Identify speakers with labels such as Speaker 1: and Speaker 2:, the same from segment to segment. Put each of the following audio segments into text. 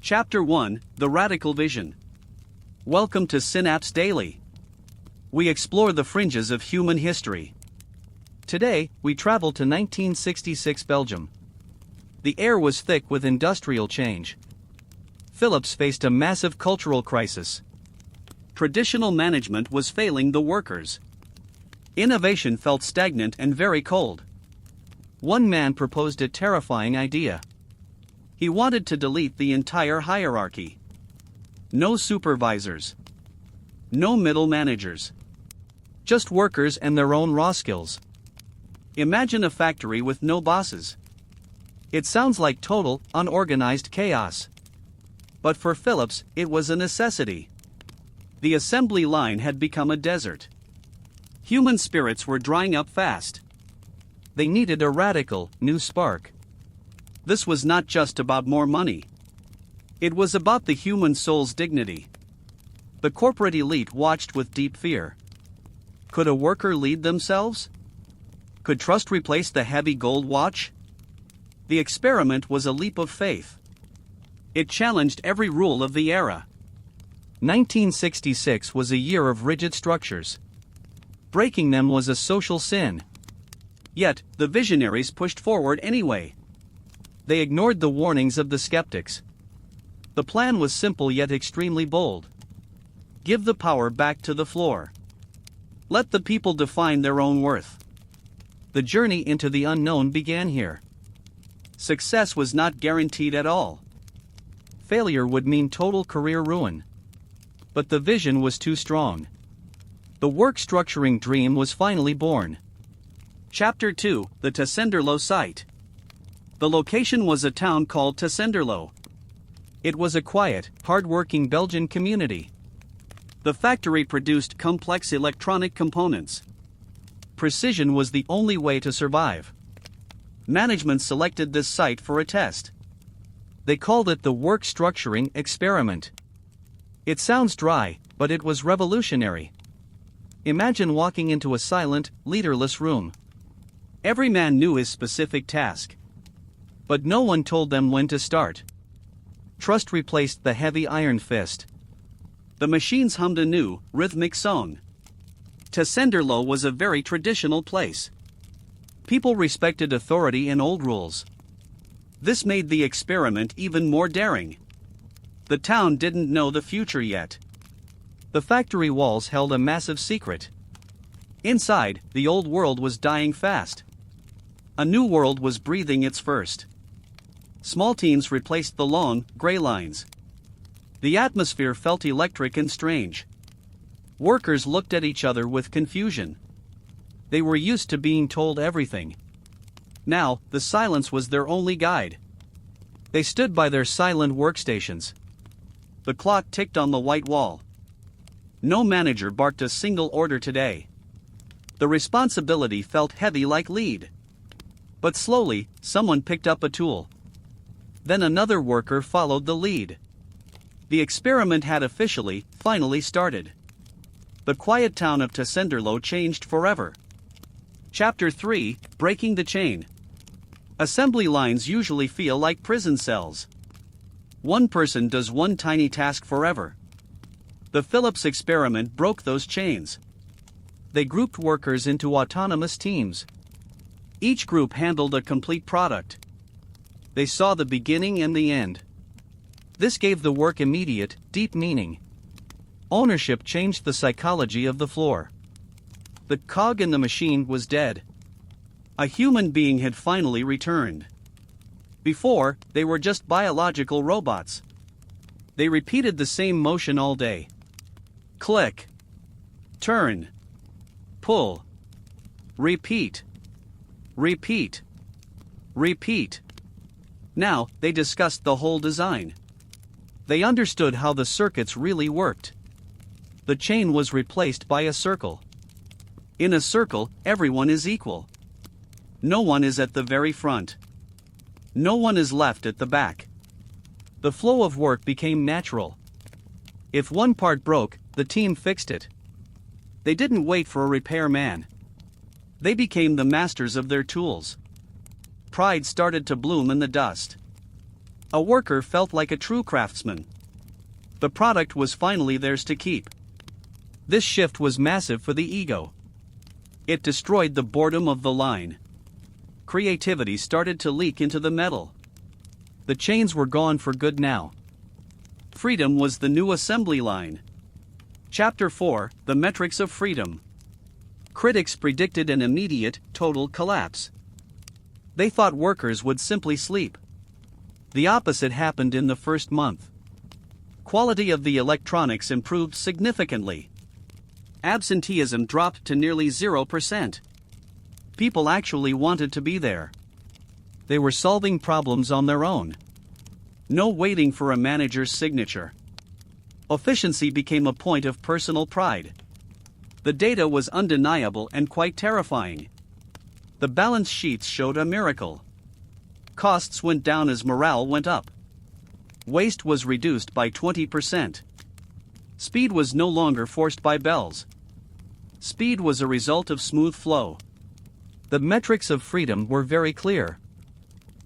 Speaker 1: Chapter 1: The Radical Vision. Welcome to Synapse Daily. We explore the fringes of human history. Today, we travel to 1966 Belgium. The air was thick with industrial change. Phillips faced a massive cultural crisis. Traditional management was failing the workers. Innovation felt stagnant and very cold. One man proposed a terrifying idea. He wanted to delete the entire hierarchy. No supervisors. No middle managers. Just workers and their own raw skills. Imagine a factory with no bosses. It sounds like total, unorganized chaos. But for Phillips, it was a necessity. The assembly line had become a desert. Human spirits were drying up fast. They needed a radical, new spark. This was not just about more money. It was about the human soul's dignity. The corporate elite watched with deep fear. Could a worker lead themselves? Could trust replace the heavy gold watch? The experiment was a leap of faith. It challenged every rule of the era. 1966 was a year of rigid structures. Breaking them was a social sin. Yet, the visionaries pushed forward anyway. They ignored the warnings of the skeptics. The plan was simple yet extremely bold. Give the power back to the floor. Let the people define their own worth. The journey into the unknown began here. Success was not guaranteed at all. Failure would mean total career ruin. But the vision was too strong. The work structuring dream was finally born. Chapter 2: The Tessenderlo Site. The location was a town called Tessenderlo. It was a quiet, hard-working Belgian community. The factory produced complex electronic components. Precision was the only way to survive. Management selected this site for a test. They called it the work structuring experiment. It sounds dry, but it was revolutionary. Imagine walking into a silent, leaderless room. Every man knew his specific task. But no one told them when to start. Trust replaced the heavy iron fist. The machines hummed a new, rhythmic song. Tessenderlo was a very traditional place. People respected authority and old rules. This made the experiment even more daring. The town didn't know the future yet. The factory walls held a massive secret. Inside, the old world was dying fast. A new world was breathing its first. Small teams replaced the long, gray lines. The atmosphere felt electric and strange. Workers looked at each other with confusion. They were used to being told everything. Now, the silence was their only guide. They stood by their silent workstations. The clock ticked on the white wall. No manager barked a single order today. The responsibility felt heavy like lead. But slowly, someone picked up a tool. Then another worker followed the lead. The experiment had officially, finally started. The quiet town of Tessenderlo changed forever. Chapter 3: Breaking the Chain. Assembly lines usually feel like prison cells. One person does one tiny task forever. The Phillips experiment broke those chains. They grouped workers into autonomous teams. Each group handled a complete product. They saw the beginning and the end. This gave the work immediate, deep meaning. Ownership changed the psychology of the floor. The cog in the machine was dead. A human being had finally returned. Before, they were just biological robots. They repeated the same motion all day. Click. Turn. Pull. Repeat. Repeat. Repeat. Now, they discussed the whole design. They understood how the circuits really worked. The chain was replaced by a circle. In a circle, everyone is equal. No one is at the very front. No one is left at the back. The flow of work became natural. If one part broke, the team fixed it. They didn't wait for a repairman. They became the masters of their tools. Pride started to bloom in the dust. A worker felt like a true craftsman. The product was finally theirs to keep. This shift was massive for the ego. It destroyed the boredom of the line. Creativity started to leak into the metal. The chains were gone for good now. Freedom was the new assembly line. Chapter 4: The Metrics of Freedom. Critics predicted an immediate, total collapse. They thought workers would simply sleep. The opposite happened in the first month. Quality of the electronics improved significantly. Absenteeism dropped to nearly 0%. People actually wanted to be there. They were solving problems on their own. No waiting for a manager's signature. Efficiency became a point of personal pride. The data was undeniable and quite terrifying. The balance sheets showed a miracle. Costs went down as morale went up. Waste was reduced by 20%. Speed was no longer forced by bells. Speed was a result of smooth flow. The metrics of freedom were very clear.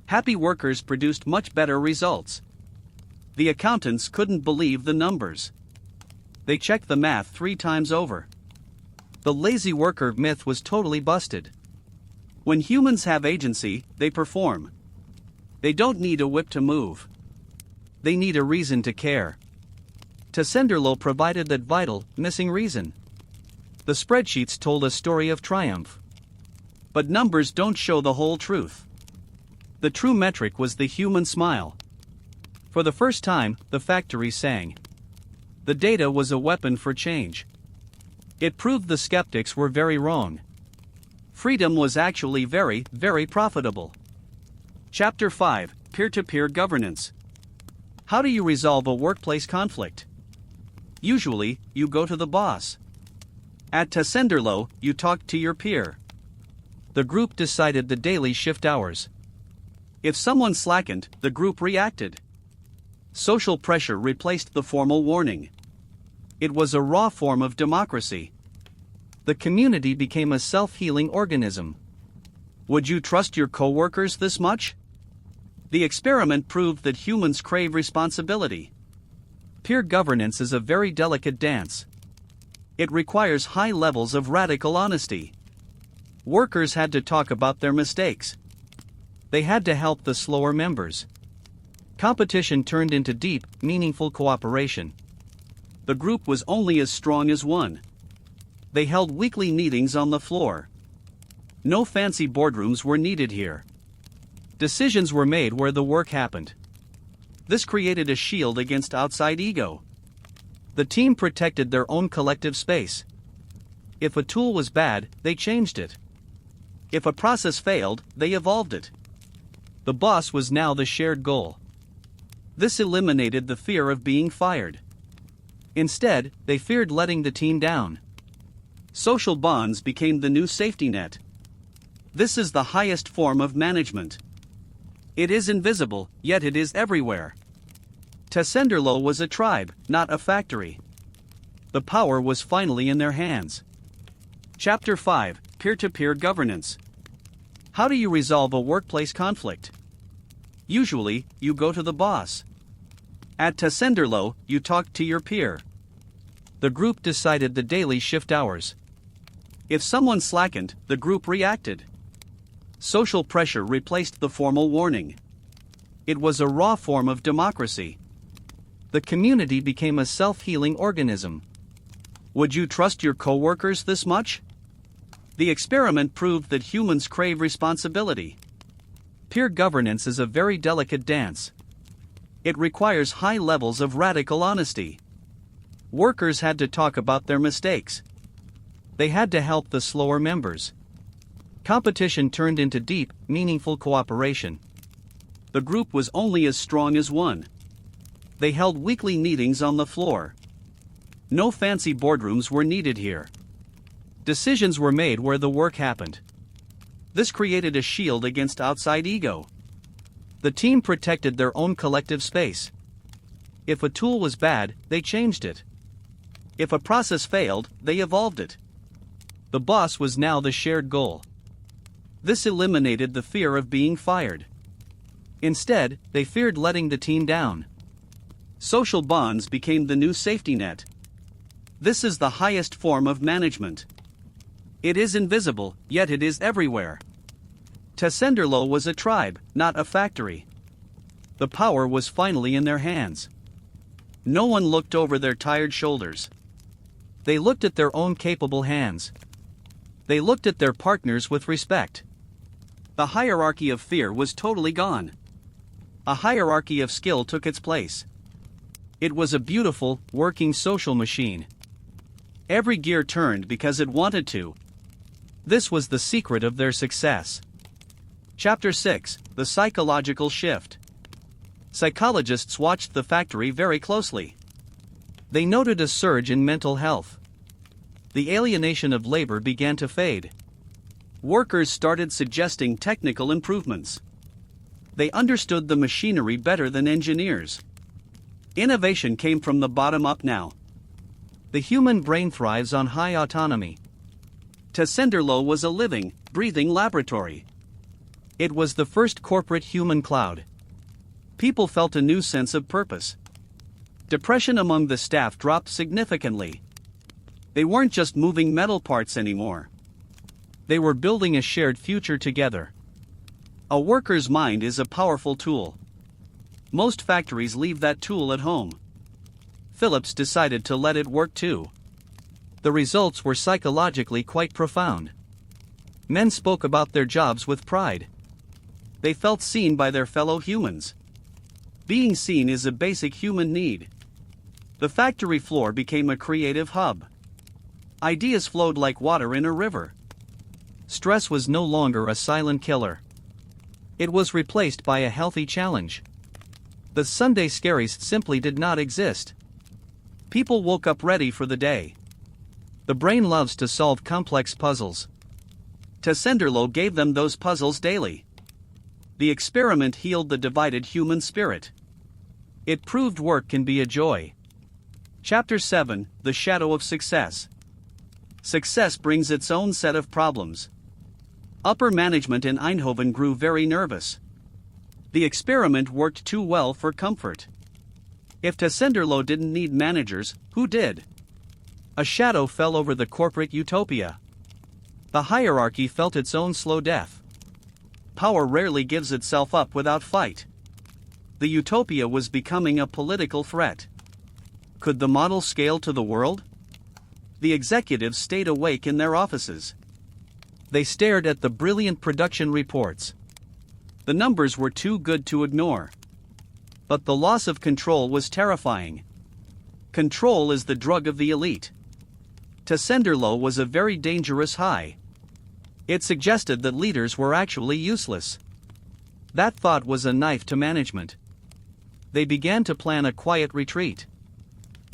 Speaker 1: Happy workers produced much better results. The accountants couldn't believe the numbers. They checked the math 3 times over. The lazy worker myth was totally busted. When humans have agency, they perform. They don't need a whip to move. They need a reason to care. Tessenderlo provided that vital, missing reason. The spreadsheets told a story of triumph. But numbers don't show the whole truth. The true metric was the human smile. For the first time, the factory sang. The data was a weapon for change. It proved the skeptics were very wrong. Freedom was actually very, very profitable. Chapter 5: Peer-to-peer governance. How do you resolve a workplace conflict? Usually, you go to the boss. At Tessenderlo, you talk to your peer. The group decided the daily shift hours. If someone slackened, the group reacted. Social pressure replaced the formal warning. It was a raw form of democracy. The community became a self-healing organism. Would you trust your coworkers this much? The experiment proved that humans crave responsibility. Peer governance is a very delicate dance. It requires high levels of radical honesty. Workers had to talk about their mistakes. They had to help the slower members. Competition turned into deep, meaningful cooperation. The group was only as strong as one. They held weekly meetings on the floor. No fancy boardrooms were needed here. Decisions were made where the work happened. This created a shield against outside ego. The team protected their own collective space. If a tool was bad, they changed it. If a process failed, they evolved it. The boss was now the shared goal. This eliminated the fear of being fired. Instead, they feared letting the team down. Social bonds became the new safety net. This is the highest form of management. It is invisible, yet it is everywhere. Tessenderlo was a tribe, not a factory. The power was finally in their hands. Chapter 5: Peer-to-peer governance. How do you resolve a workplace conflict? Usually, you go to the boss. At Tessenderlo, you talk to your peer. The group decided the daily shift hours. If someone slackened, the group reacted. Social pressure replaced the formal warning. It was a raw form of democracy. The community became a self-healing organism. Would you trust your coworkers this much? The experiment proved that humans crave responsibility. Peer governance is a very delicate dance. It requires high levels of radical honesty. Workers had to talk about their mistakes. They had to help the slower members. Competition turned into deep, meaningful cooperation. The group was only as strong as one. They held weekly meetings on the floor. No fancy boardrooms were needed here. Decisions were made where the work happened. This created a shield against outside ego. The team protected their own collective space. If a tool was bad, they changed it. If a process failed, they evolved it. The boss was now the shared goal. This eliminated the fear of being fired. Instead, they feared letting the team down. Social bonds became the new safety net. This is the highest form of management. It is invisible, yet it is everywhere. Tessenderlo was a tribe, not a factory. The power was finally in their hands. No one looked over their tired shoulders. They looked at their own capable hands. They looked at their partners with respect. The hierarchy of fear was totally gone. A hierarchy of skill took its place. It was a beautiful, working social machine. Every gear turned because it wanted to. This was the secret of their success. Chapter 6: The Psychological Shift. Psychologists watched the factory very closely. They noted a surge in mental health. The alienation of labor began to fade. Workers started suggesting technical improvements. They understood the machinery better than engineers. Innovation came from the bottom up now. The human brain thrives on high autonomy. Tessenderlo was a living, breathing laboratory. It was the first corporate human cloud. People felt a new sense of purpose. Depression among the staff dropped significantly. They weren't just moving metal parts anymore. They were building a shared future together. A worker's mind is a powerful tool. Most factories leave that tool at home. Phillips decided to let it work too. The results were psychologically quite profound. Men spoke about their jobs with pride. They felt seen by their fellow humans. Being seen is a basic human need. The factory floor became a creative hub. Ideas flowed like water in a river. Stress was no longer a silent killer. It was replaced by a healthy challenge. The Sunday scaries simply did not exist. People woke up ready for the day. The brain loves to solve complex puzzles. Tessenderlo gave them those puzzles daily. The experiment healed the divided human spirit. It proved work can be a joy. Chapter 7: The Shadow of Success. Success brings its own set of problems. Upper management in Eindhoven grew very nervous. The experiment worked too well for comfort. If Tessenderlo didn't need managers, who did? A shadow fell over the corporate utopia. The hierarchy felt its own slow death. Power rarely gives itself up without fight. The utopia was becoming a political threat. Could the model scale to the world? The executives stayed awake in their offices. They stared at the brilliant production reports. The numbers were too good to ignore. But the loss of control was terrifying. Control is the drug of the elite. Tessenderlo was a very dangerous high. It suggested that leaders were actually useless. That thought was a knife to management. They began to plan a quiet retreat.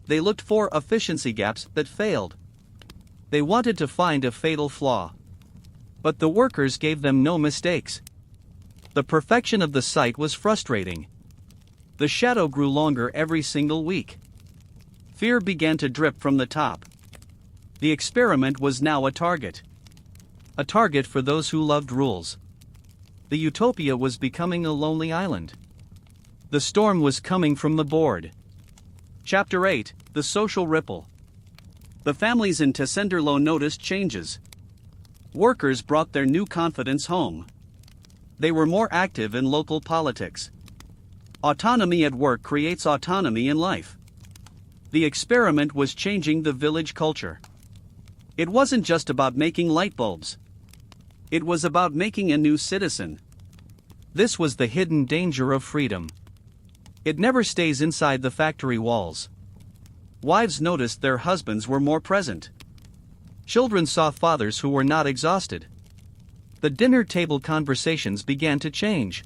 Speaker 1: They looked for efficiency gaps that failed. They wanted to find a fatal flaw. But the workers gave them no mistakes. The perfection of the site was frustrating. The shadow grew longer every single week. Fear began to drip from the top. The experiment was now a target. A target for those who loved rules. The utopia was becoming a lonely island. The storm was coming from the board. Chapter 8: The Social Ripple. The families in Tessenderlo noticed changes. Workers brought their new confidence home. They were more active in local politics. Autonomy at work creates autonomy in life. The experiment was changing the village culture. It wasn't just about making light bulbs. It was about making a new citizen. This was the hidden danger of freedom. It never stays inside the factory walls. Wives noticed their husbands were more present. Children saw fathers who were not exhausted. The dinner table conversations began to change.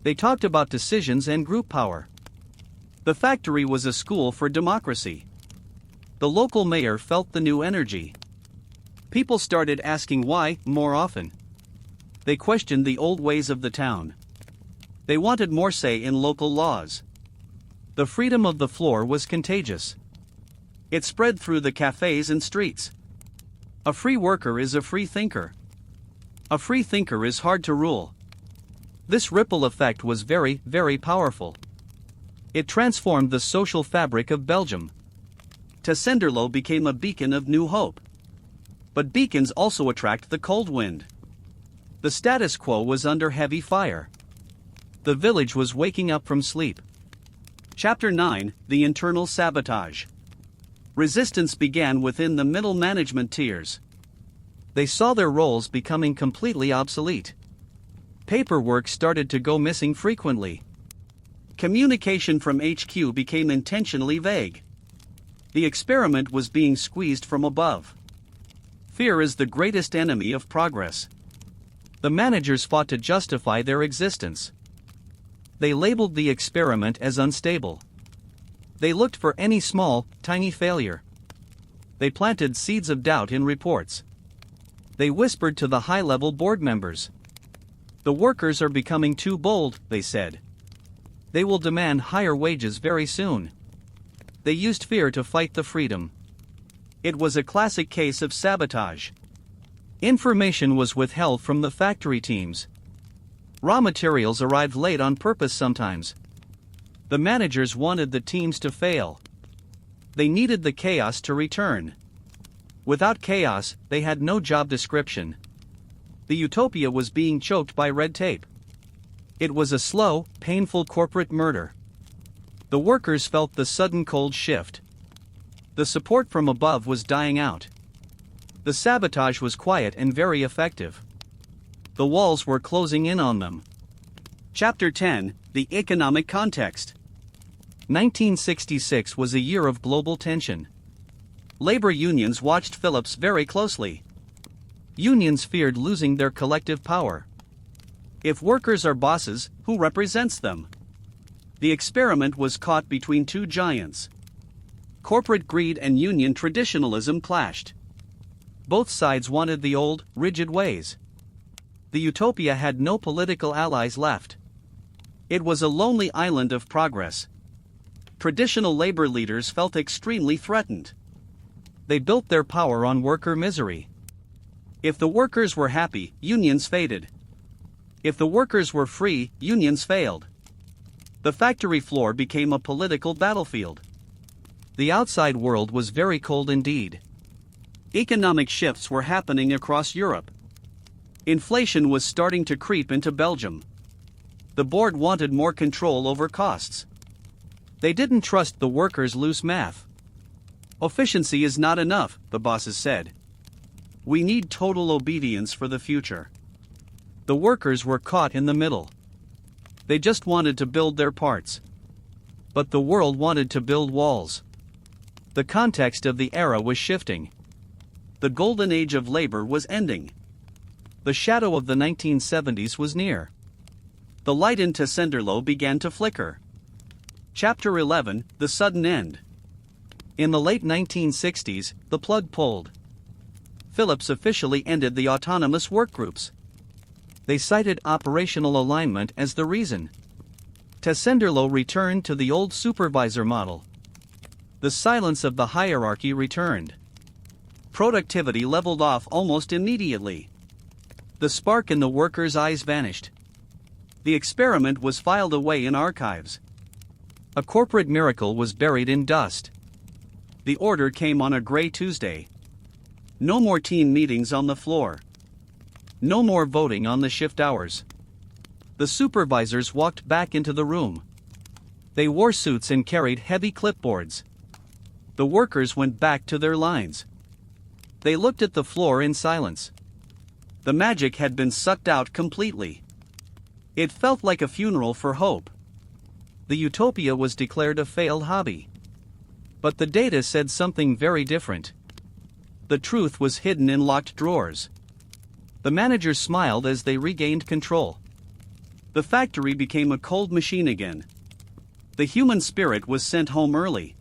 Speaker 1: They talked about decisions and group power. The factory was a school for democracy. The local mayor felt the new energy. People started asking why more often. They questioned the old ways of the town. They wanted more say in local laws. The freedom of the floor was contagious. It spread through the cafes and streets. A free worker is a free thinker. A free thinker is hard to rule. This ripple effect was very, very powerful. It transformed the social fabric of Belgium. Tessenderlo became a beacon of new hope. But beacons also attract the cold wind. The status quo was under heavy fire. The village was waking up from sleep. Chapter 9: The Internal Sabotage. Resistance began within the middle management tiers. They saw their roles becoming completely obsolete. Paperwork started to go missing frequently. Communication from HQ became intentionally vague. The experiment was being squeezed from above. Fear is the greatest enemy of progress. The managers fought to justify their existence. They labeled the experiment as unstable. They looked for any small, tiny failure. They planted seeds of doubt in reports. They whispered to the high-level board members. The workers are becoming too bold, they said. They will demand higher wages very soon. They used fear to fight the freedom. It was a classic case of sabotage. Information was withheld from the factory teams. Raw materials arrived late on purpose sometimes. The managers wanted the teams to fail. They needed the chaos to return. Without chaos, they had no job description. The utopia was being choked by red tape. It was a slow, painful corporate murder. The workers felt the sudden cold shift. The support from above was dying out. The sabotage was quiet and very effective. The walls were closing in on them. Chapter 10: The Economic Context. 1966 was a year of global tension. Labor unions watched Phillips very closely. Unions feared losing their collective power. If workers are bosses, who represents them? The experiment was caught between two giants. Corporate greed and union traditionalism clashed. Both sides wanted the old, rigid ways. The utopia had no political allies left. It was a lonely island of progress. Traditional labor leaders felt extremely threatened. They built their power on worker misery. If the workers were happy, unions faded. If the workers were free, unions failed. The factory floor became a political battlefield. The outside world was very cold indeed. Economic shifts were happening across Europe. Inflation was starting to creep into Belgium. The board wanted more control over costs. They didn't trust the workers' loose math. Efficiency is not enough, the bosses said. We need total obedience for the future. The workers were caught in the middle. They just wanted to build their parts. But the world wanted to build walls. The context of the era was shifting. The golden age of labor was ending. The shadow of the 1970s was near. The light in Tessenderlo began to flicker. Chapter 11: The Sudden End. In the late 1960s, the plug pulled. Phillips officially ended the autonomous workgroups. They cited operational alignment as the reason. Tessenderlo returned to the old supervisor model. The silence of the hierarchy returned. Productivity leveled off almost immediately. The spark in the workers' eyes vanished. The experiment was filed away in archives. A corporate miracle was buried in dust. The order came on a gray Tuesday. No more team meetings on the floor. No more voting on the shift hours. The supervisors walked back into the room. They wore suits and carried heavy clipboards. The workers went back to their lines. They looked at the floor in silence. The magic had been sucked out completely. It felt like a funeral for hope. The utopia was declared a failed hobby. But the data said something very different. The truth was hidden in locked drawers. The managers smiled as they regained control. The factory became a cold machine again. The human spirit was sent home early.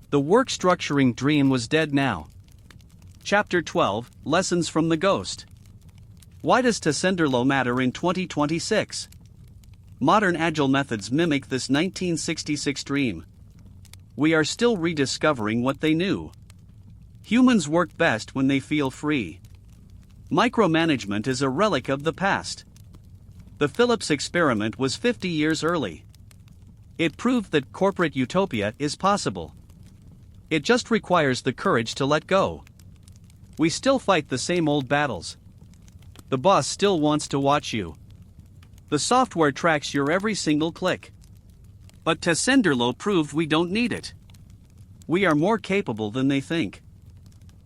Speaker 1: The work structuring dream was dead now. Chapter 12: Lessons from the Ghost. Why does Tessenderlo matter in 2026? Modern agile methods mimic this 1966 dream. We are still rediscovering what they knew. Humans work best when they feel free. Micromanagement is a relic of the past. The Phillips experiment was 50 years early. It proved that corporate utopia is possible. It just requires the courage to let go. We still fight the same old battles. The boss still wants to watch you. The software tracks your every single click. But Tessenderlo proved we don't need it. We are more capable than they think.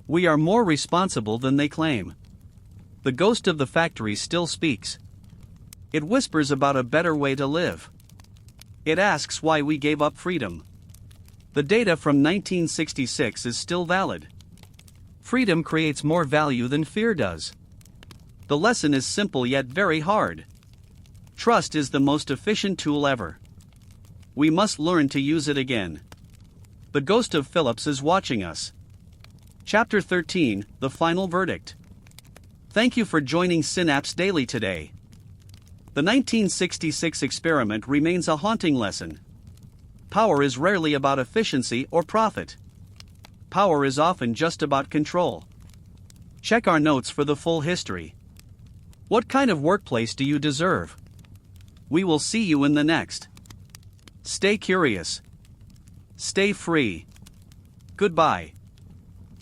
Speaker 1: We are more responsible than they claim. The ghost of the factory still speaks. It whispers about a better way to live. It asks why we gave up freedom. The data from 1966 is still valid. Freedom creates more value than fear does. The lesson is simple yet very hard. Trust is the most efficient tool ever. We must learn to use it again. The ghost of Phillips is watching us. Chapter 13, The Final Verdict. Thank you for joining Synapse Daily today. The 1966 experiment remains a haunting lesson. Power is rarely about efficiency or profit. Power is often just about control. Check our notes for the full history. What kind of workplace do you deserve? We will see you in the next. Stay curious. Stay free. Goodbye.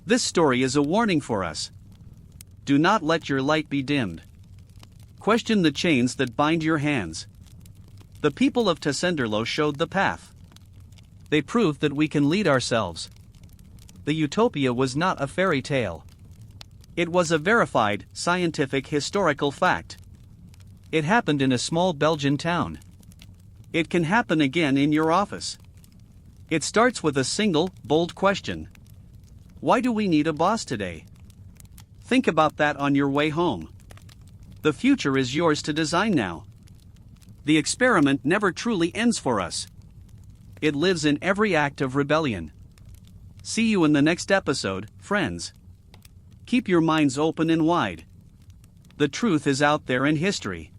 Speaker 1: This story is a warning for us. Do not let your light be dimmed. Question the chains that bind your hands. The people of Tessenderlo showed the path. They proved that we can lead ourselves. The utopia was not a fairy tale. It was a verified, scientific historical fact. It happened in a small Belgian town. It can happen again in your office. It starts with a single, bold question. Why do we need a boss today? Think about that on your way home. The future is yours to design now. The experiment never truly ends for us. It lives in every act of rebellion. See you in the next episode, friends. Keep your minds open and wide. The truth is out there in history.